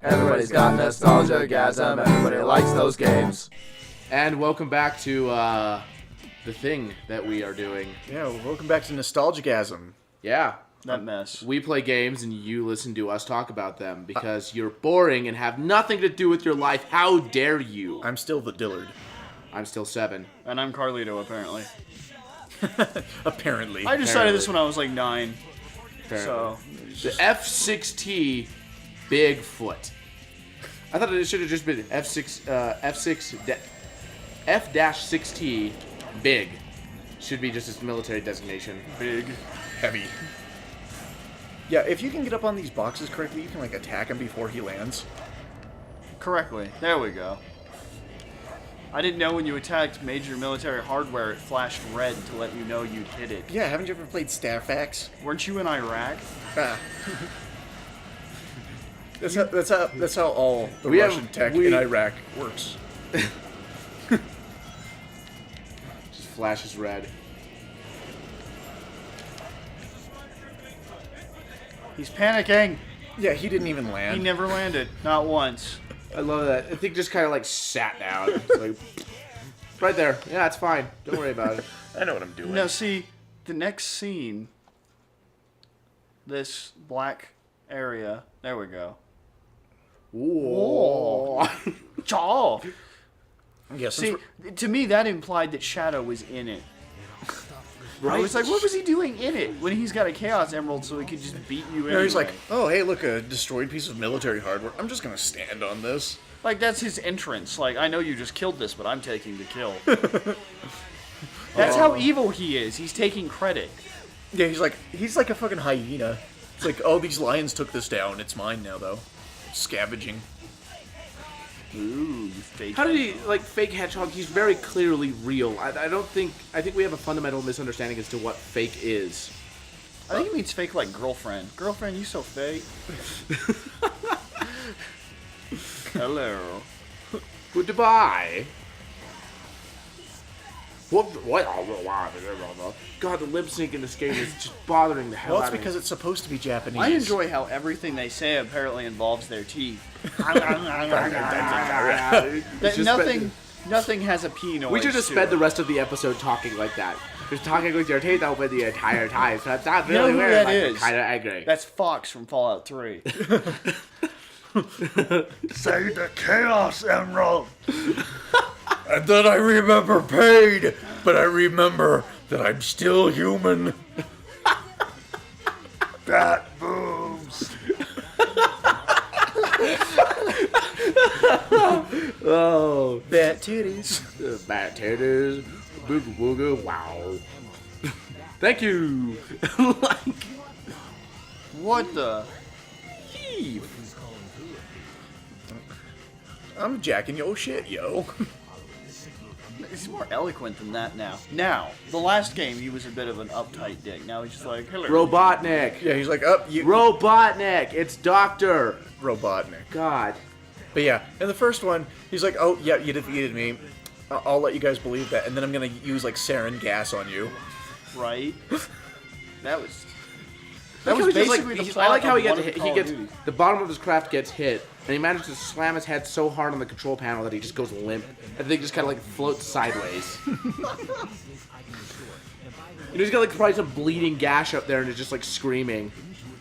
Everybody's got Nostalgiagasm, everybody likes those games. And welcome back to the thing that we are doing. Yeah, welcome back to Nostalgiagasm. Yeah. That mess. We play games and you listen to us talk about them because you're boring and have nothing to do with your life. How dare you? I'm still the Dillard. I'm still 7. And I'm Carlito, apparently. Apparently. I decided this when I was like 9. So. The F6T Bigfoot. I thought it should have just been F-6T Big. Should be just its military designation. Big. Heavy. Yeah, if you can get up on these boxes correctly, you can like attack him before he lands. Correctly. There we go. I didn't know when you attacked major military hardware, it flashed red to let you know you'd hit it. Yeah, haven't you ever played Starfax? Weren't you in Iraq? Ah. That's how all the Russian tech in Iraq works. Just flashes red. He's panicking. Yeah, he didn't even land. He never landed. Not once. I love that. I think just kind of like sat down. It's like, right there. Yeah, it's fine. Don't worry about it. I know what I'm doing. No, see, the next scene, this black area, there we go. Whoa. Chaw. Yeah, See, to me, that implied that Shadow was in it. Right? I was like, what was he doing in it when he's got a Chaos Emerald so he could just beat you anyway? he's like, oh, hey, look, a destroyed piece of military hardware. I'm just going to stand on this. Like, that's his entrance. Like, I know you just killed this, but I'm taking the kill. That's how evil he is. He's taking credit. Yeah, he's like a fucking hyena. It's like, oh, these lions took this down. It's mine now, though. Scavenging. Ooh, fake. How did he, like, fake hedgehog? He's very clearly real. I think we have a fundamental misunderstanding as to what fake is. I think it means fake like girlfriend. Girlfriend, you so fake. Hello. Goodbye. God, the lip sync in this game is just bothering the hell Well, out it's of me. because it's supposed to be Japanese. I enjoy how everything they say apparently involves their teeth. It's just Nothing has a P noise. we should have to spent it. the rest of the episode talking like that. Just talking with your teeth open the entire time. So it's not You know really who weird, that but is? kind of angry. That's Fox from Fallout 3. Say the Chaos Emerald! And then I remember pain, but I remember that I'm still human. Bat boobs. Oh, Bat titties. bat taters, booga booga, wow. Thank you. Like, What the? heave. I'm jacking your shit, yo. He's more eloquent than that now. Now, the last game he was a bit of an uptight dick. Now he's just like, hello. Robotnik. Yeah, he's like, up, you. Robotnik. It's Doctor. Robotnik. God. But yeah, in the first one, he's like, oh, yeah, you defeated me. I'll let you guys believe that, and then I'm gonna use, like, sarin gas on you. Right? That was Like how he's just, basically the I plot like how of he one gets of hit. Call He of gets Duty. the bottom of his craft gets hit, and he manages to slam his head so hard on the control panel that he just goes limp, and the thing just kind of like floats sideways. He's got like probably some bleeding gash up there, and is just like screaming.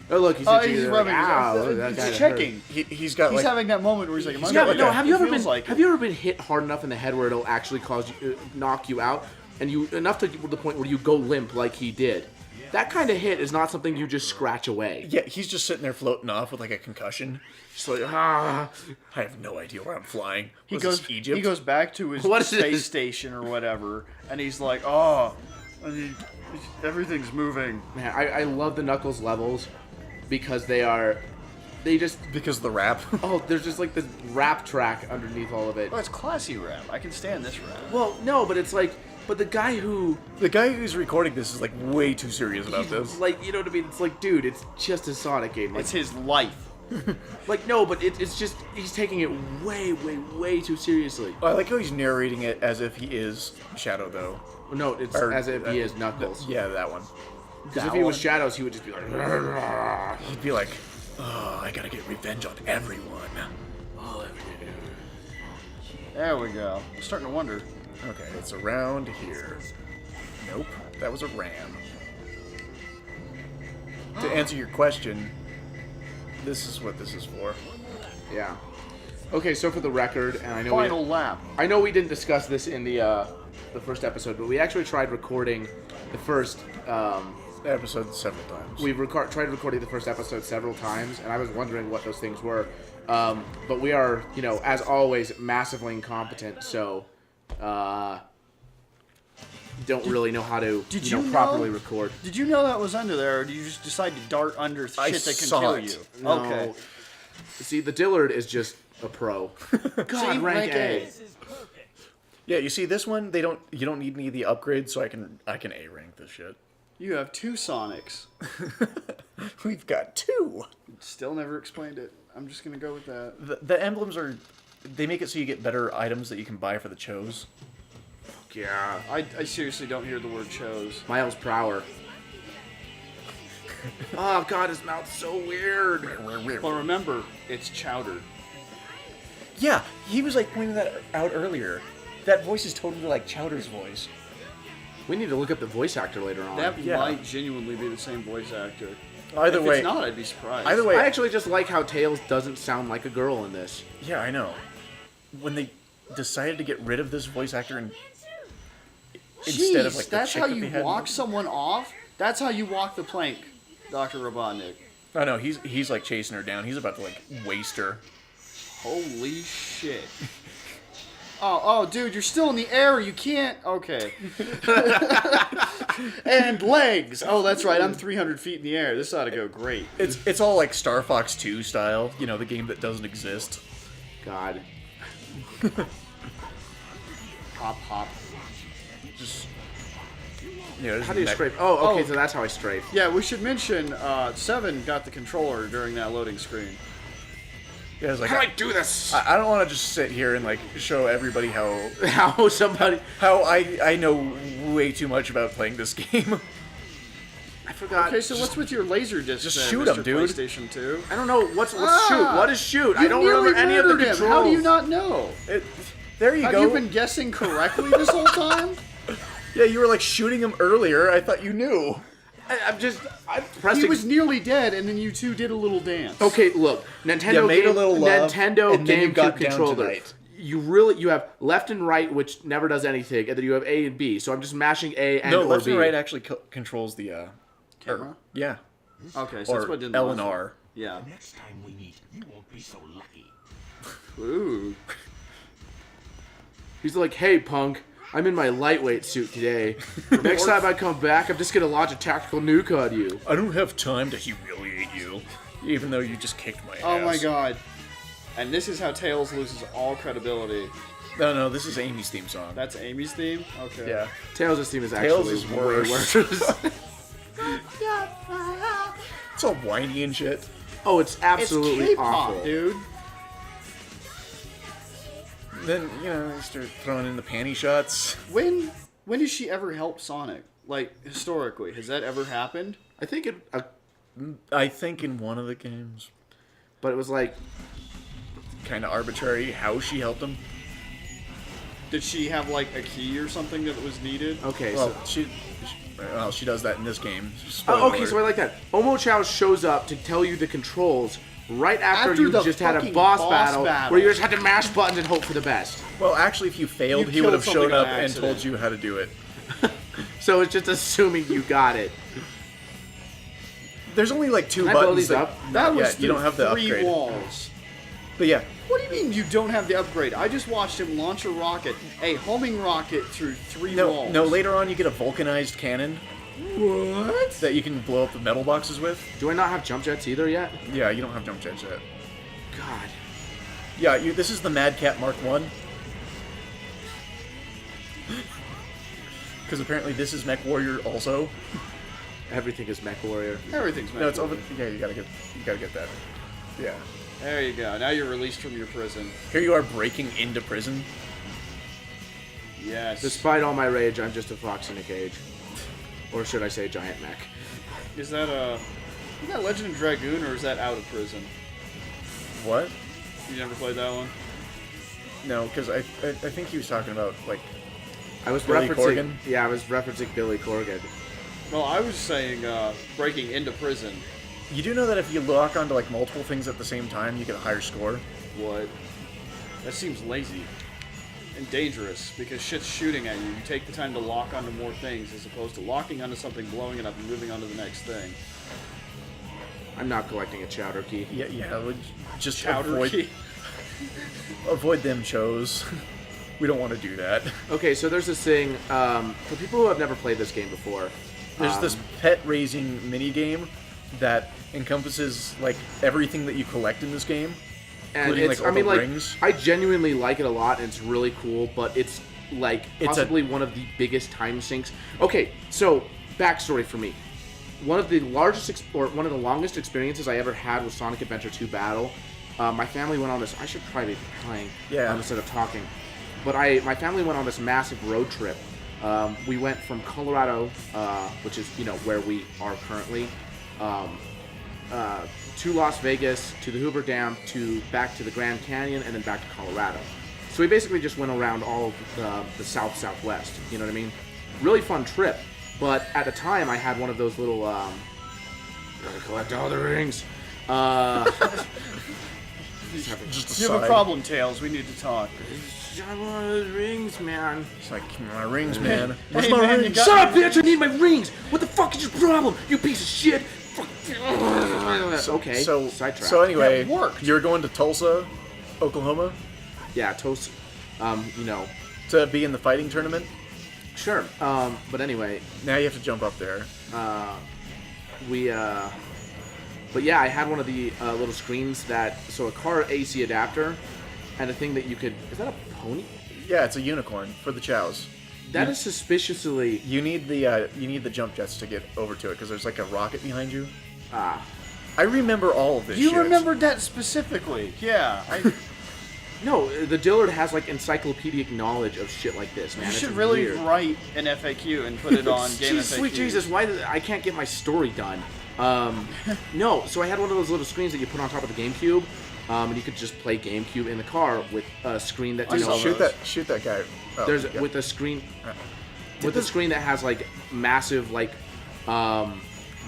Oh look, he's itchy. He's Like, rubbing his ow, look, that He's guy checking. He's got, He's like... having that moment where he's like, am I Yeah, gonna but no. die? Have you It ever feels been? like Have you ever been hit hard enough in the head where it'll actually cause you, knock you out, and you enough to the point where you go limp like he did? That kind of hit is not something you just scratch away. Yeah, he's just sitting there floating off with, like, a concussion. Just like, I have no idea where I'm flying. He Was goes. this Egypt? He goes back to his What is space this? station or whatever, and he's like, "Oh, I mean, everything's moving." Man, I love the Knuckles levels because they just Because of the rap. oh, there's just like this rap track underneath all of it. Oh, it's classy rap. I can stand this rap. Well, no, but it's like, but the guy who The guy who's recording this is, like, way too serious about he's this. like, you know what I mean? It's like, dude, it's just a Sonic game. Like, It's his life. like no, but it's just he's taking it way, way, way too seriously. I like how he's narrating it as if he is Shadow, though. No, it's Or, as if he is Knuckles. Yeah, that one. Because if he was Shadows, he would just be like, He'd be like, Oh, I gotta get revenge on everyone. There we go. I'm starting to wonder. Okay, it's around here. Nope, that was a ram. To answer your question, this is what this is for. Yeah. Okay, so for the record, and I know Final lap. I know we didn't discuss this in the first episode, but we actually tried recording the first. Episode several times. We've tried recording the first episode several times, and I was wondering what those things were. But we are, as always, massively incompetent, so don't really know how to properly record. Did you know that was under there, or did you just decide to dart under shit that can saw kill it. you? No. Okay. See, the Dillard is just a pro. God, rank A. Yeah, you see this one, you don't need any of the upgrades, so I can A rank this shit. You have 2 Sonics. We've got 2. Still never explained it. I'm just gonna go with that. The emblems they make it so you get better items that you can buy for the Chos. Yeah. I seriously don't hear the word chose. Miles Prower. Oh, God, his mouth's so weird. Well, remember, it's Chowder. Yeah, he was like pointing that out earlier. That voice is totally like Chowder's voice. We need to look up the voice actor later on. That Yeah. might genuinely be the same voice actor. Either If way, it's not, I'd be surprised. either way, I actually just like how Tails doesn't sound like a girl in this. yeah, I know. When they decided to get rid of this voice actor instead of like the that's chick how that you they had. walk someone off? That's how you walk the plank, Dr. Robotnik. Oh no, he's like chasing her down. He's about to like waste her. Holy shit. Oh, dude, you're still in the air. You can't. Okay. And legs. Oh, that's right. I'm 300 feet in the air. This ought to go great. It's all like Star Fox 2 style, the game that doesn't exist. God. Hop, hop. Just How do you strafe? Oh, okay, so that's how I strafe. Yeah, we should mention 7 got the controller during that loading screen. Yeah, it's like How do I do this? I don't want to just sit here and like show everybody how I know way too much about playing this game. I forgot. Okay, so what's with your laser disc? just then, shoot Mr. 'em, dude. PlayStation 2. I don't know what's shoot. What is shoot? I You don't nearly remember any of the murdered him. controls. How do you not know? There you Have go. you been guessing correctly this whole time? Yeah, you were like shooting him earlier. I thought you knew. I'm pressing. He was nearly dead, and then you two did a little dance. Okay, look, Nintendo You made a game, little love, Nintendo and then you GameCube got down controller. tonight. You have left and right, which never does anything, and then you have A and B. So I'm just mashing A and No, or left B. and right actually controls the Camera? yeah, Okay, so or that's what did the L last and one. R. Yeah. Next time we meet, you won't be so lucky. Ooh. He's like, hey, punk, I'm in my lightweight suit today. Next time I come back, I'm just gonna launch a tactical nuke on you. I don't have time to humiliate you, even though you just kicked my ass. Oh my god. And this is how Tails loses all credibility. No, this is Amy's theme song. That's Amy's theme? Okay. Yeah. Tails' theme is Tails actually is way worse. worse. It's all whiny and shit. Oh, it's It's absolutely K-pop, awful. dude. Then, you start throwing in the panty shots. When does she ever help Sonic? Like, historically, has that ever happened? I think it, I think in one of the games, but it was like, kind of arbitrary how she helped him. Did she have, like, a key or something that was needed? okay, Well, so. she does that in this game. Oh, okay, so I like that. Omo Chow shows up to tell you the controls right after you the just had a fucking boss battle. battle where you just had to mash buttons and hope for the best. Well, actually, if you failed, You he would have killed showed something up on and accident. told you how to do it. So it's just assuming you got it. There's only like 2 Can I blow buttons. these up? That was you don't have the 3 upgrade. walls. But yeah, What do you mean you don't have the upgrade? I just watched him launch a rocket, a homing rocket through 3 walls. no. Later on, you get a vulcanized cannon What? that you can blow up the metal boxes with. Do I not have jump jets either yet? Yeah, you don't have jump jets yet. God. Yeah, this is the Mad Cat Mark 1. Because apparently this is Mech Warrior also. Everything is Mech Warrior. Everything's No, it's meant. over. Yeah, you gotta get that. Yeah. There you go. Now you're released from your prison. Here you are breaking into prison. Yes. Despite all my rage, I'm just a fox in a cage. Or should I say giant mech? Is that a... Is that Legend of Dragoon, or is that out of prison? What? You never played that one? No, because I think he was talking about, like, I was Billy referencing. Corgan? Yeah, I was referencing Billy Corgan. Well, I was saying breaking into prison. you do know that if you lock onto, like, multiple things at the same time, you get a higher score? What? That seems lazy. And dangerous, because shit's shooting at you. You take the time to lock onto more things, as opposed to locking onto something, blowing it up, and moving on to the next thing. I'm not collecting a chowder key. Yeah, just Chowder avoid, key. avoid them shows. We don't want to do that. Okay, so there's this thing, for people who have never played this game before, There's this pet raising mini game that encompasses, like, everything that you collect in this game. and including, it's, like, all I mean, the like, rings. I genuinely like it a lot, and it's really cool, but it's, like, It's possibly one of the biggest time sinks. Okay, so, backstory for me. One of the largest, or one of the longest experiences I ever had was Sonic Adventure 2 Battle. My family went on this, I should probably be playing instead of talking. But my family went on this massive road trip. We went from Colorado, which is, you know, where we are currently, to Las Vegas, to the Hoover Dam, back to the Grand Canyon, and then back to Colorado. So we basically just went around all of the southwest, you know what I mean? Really fun trip. But at the time, I had one of those little, gotta collect all the rings. Just You have a problem, Tails. We need to talk. I want one of those rings, man. It's like, my rings, man. Where's Hey, my man, you rings? got- Shut up, bitch! I need my rings! What the fuck is your problem, you piece of shit? Fuck. Okay, sidetrack. So anyway, That worked. you're going to Tulsa, Oklahoma, Yeah, toast, you know, to be in the fighting tournament. sure. But anyway, Now you have to jump up there. but yeah, I had one of the little screens so a car AC adapter, and a thing that you could, is that a pony? Yeah, it's a unicorn for the chows. That is suspiciously, You need the jump jets to get over to it because there's like a rocket behind you. ah. I remember all of this. You shit. remembered that specifically. Yeah. No, the Dillard has like encyclopedic knowledge of shit like this, man. You It's should really weird. write an FAQ and put it on Game Jeez, FAQ. sweet Jesus, I can't get my story done. No, so I had one of those little screens that you put on top of the GameCube, and you could just play GameCube in the car with a screen that, you know, Shoot that guy. Oh, there's yeah. with a screen that has like massive like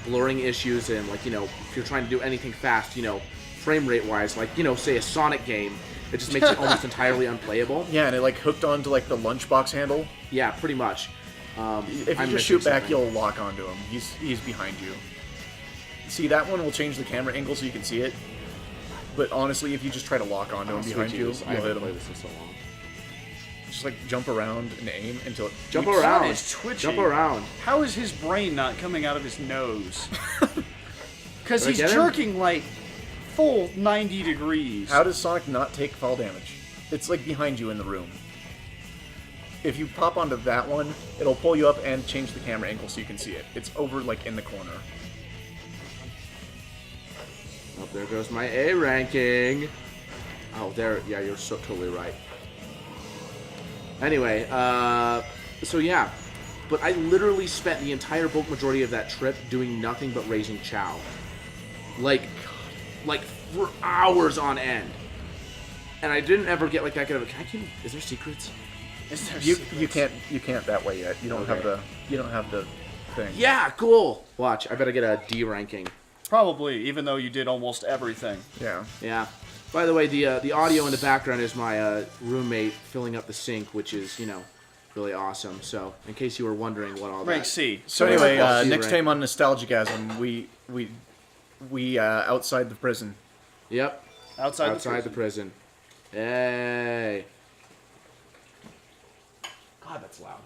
blurring issues, and like, you know, if you're trying to do anything fast, you know, frame rate wise, like, you know, say a Sonic game, it just makes it almost entirely unplayable. Yeah, and it like hooked onto like the lunchbox handle. Yeah, pretty much. If you I'm just shoot missing back, something. you'll lock onto him. He's behind you. See, that one will change the camera angle so you can see it. But honestly, if you just try to lock onto him Sweet behind you, Jesus, I you'll hit haven't played him. this in so long. Just like jump around and aim until it Jump Your around. son is twitching. Jump around. How is his brain not coming out of his nose? Because Did I he's get him? jerking like full 90 degrees. How does Sonic not take fall damage? It's like behind you in the room. If you pop onto that one, it'll pull you up and change the camera angle so you can see it. It's over like in the corner. Oh, there goes my A ranking. Oh, there. Yeah, you're so totally right. Anyway, so yeah. But I literally spent the entire bulk majority of that trip doing nothing but raising Chow. Like for hours on end. And I didn't ever get like that kind of is there secrets? Is there You secrets? can't that way yet. You don't have the thing. Yeah, cool. Watch, I better get a D ranking. Probably, even though you did almost everything. Yeah. Yeah. By the way, the audio in the background is my roommate filling up the sink, which is, you know, really awesome. So, in case you were wondering what all Rank that... C. So anyway, C next rank. time on Nostalgiagasm, we outside the prison. Yep. Outside The prison. Hey. God, that's loud.